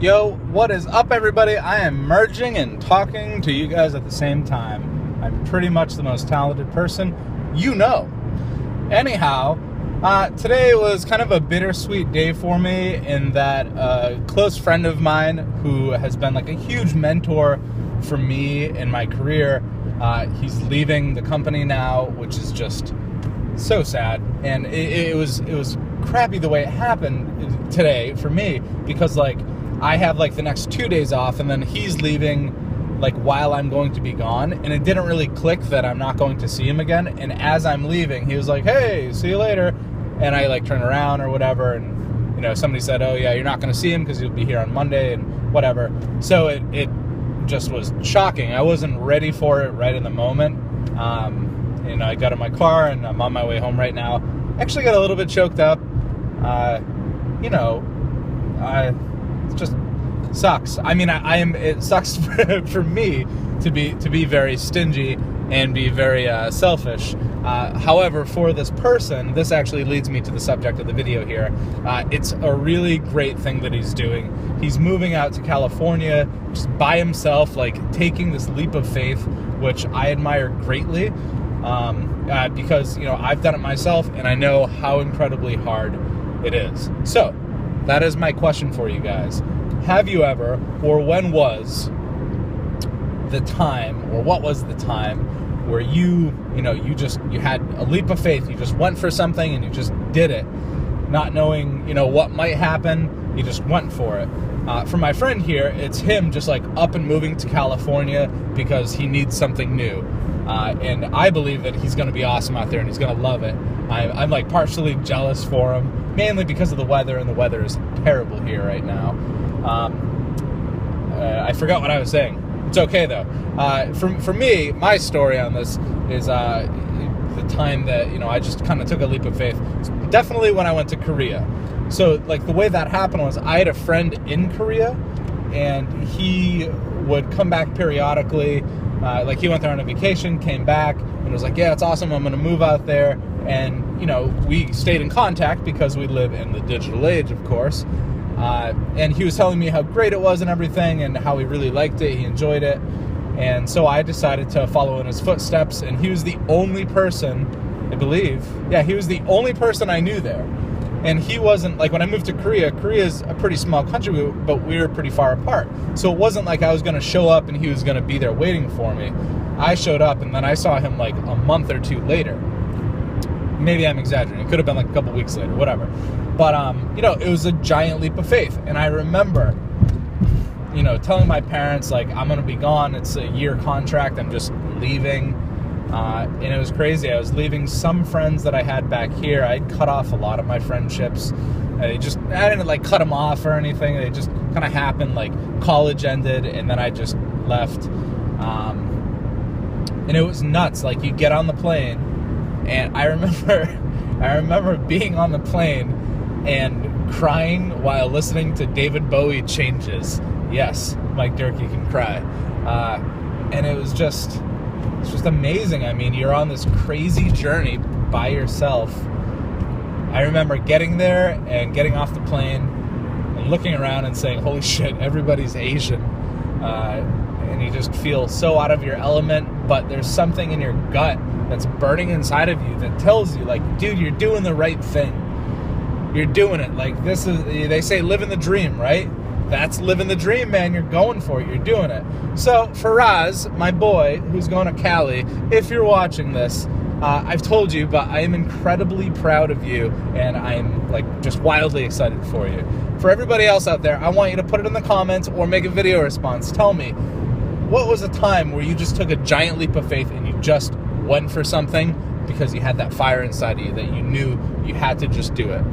Yo, what is up, everybody? I am merging and talking to you guys at the same time. I'm pretty much the most talented person you know. Anyhow, today was kind of a bittersweet day for me in that a close friend of mine who has been like a huge mentor for me in my career, he's leaving the company now, which is just so sad. And it was crappy the way it happened today for me, because like I have like the next 2 days off, and then he's leaving like while I'm going to be gone, and it didn't really click that I'm not going to see him again. And as I'm leaving, he was like, "Hey, see you later," and I like turn around or whatever, and somebody said, "Oh yeah, you're not going to see him because he'll be here on Monday," and whatever. So it just was shocking. I wasn't ready for it right in the moment. I got in my car and I'm on my way home right now. Actually got a little bit choked up. It just sucks. I mean, it sucks for me to be very stingy and be very selfish. However, for this person, this actually leads me to the subject of the video here. It's a really great thing that he's doing. He's moving out to California just by himself, like taking this leap of faith, which I admire greatly, because I've done it myself and I know how incredibly hard it is. So that is my question for you guys. Have you ever, or when was the time, or what was the time where you had a leap of faith, you just went for something and you just did it, not knowing, what might happen, you just went for it. For my friend here, it's him just like up and moving to California because he needs something new. And I believe that he's going to be awesome out there and he's going to love it. I'm like partially jealous for him, mainly because of the weather, and the weather is terrible here right now. I forgot what I was saying. It's okay though. For me, my story on this is the time that I just kind of took a leap of faith. It's definitely when I went to Korea. So like the way that happened was I had a friend in Korea, and he would come back periodically. Like he went there on a vacation, came back, and was like, "Yeah, it's awesome. I'm going to move out there." And we stayed in contact because we live in the digital age, of course. And he was telling me how great it was and everything, and how he really liked it, he enjoyed it. And so I decided to follow in his footsteps, and he was the only person, I believe, he was the only person I knew there. And he wasn't, like when I moved to Korea is a pretty small country, but we were pretty far apart. So it wasn't like I was going to show up and he was going to be there waiting for me. I showed up, and then I saw him like a month or two later. Maybe I'm exaggerating. It could have been like a couple weeks later, whatever. But, it was a giant leap of faith. And I remember, telling my parents, like, I'm going to be gone. It's a year contract. I'm just leaving. And it was crazy. I was leaving some friends that I had back here. I cut off a lot of my friendships. I didn't like cut them off or anything. They just kind of happened. Like college ended, and then I just left. And it was nuts. Like you get on the plane, and I remember being on the plane and crying while listening to David Bowie Changes. Yes, Mike Durkee can cry. And it was just amazing. I mean, you're on this crazy journey by yourself. I remember getting there and getting off the plane and looking around and saying, "Holy shit, everybody's Asian." And you just feel so out of your element, but there's something in your gut that's burning inside of you that tells you, like, dude, you're doing the right thing. You're doing it. Like, this is, they say living the dream, right? That's living the dream, man. You're going for it. You're doing it. So, Faraz, my boy, who's going to Cali, if you're watching this, I've told you, but I am incredibly proud of you, and I'm, like, just wildly excited for you. For everybody else out there, I want you to put it in the comments or make a video response. Tell me, what was a time where you just took a giant leap of faith and you just went for something because you had that fire inside of you that you knew you had to just do it?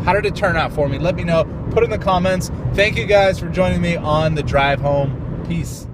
How did it turn out for me? Let me know. Put it in the comments. Thank you guys for joining me on the drive home. Peace.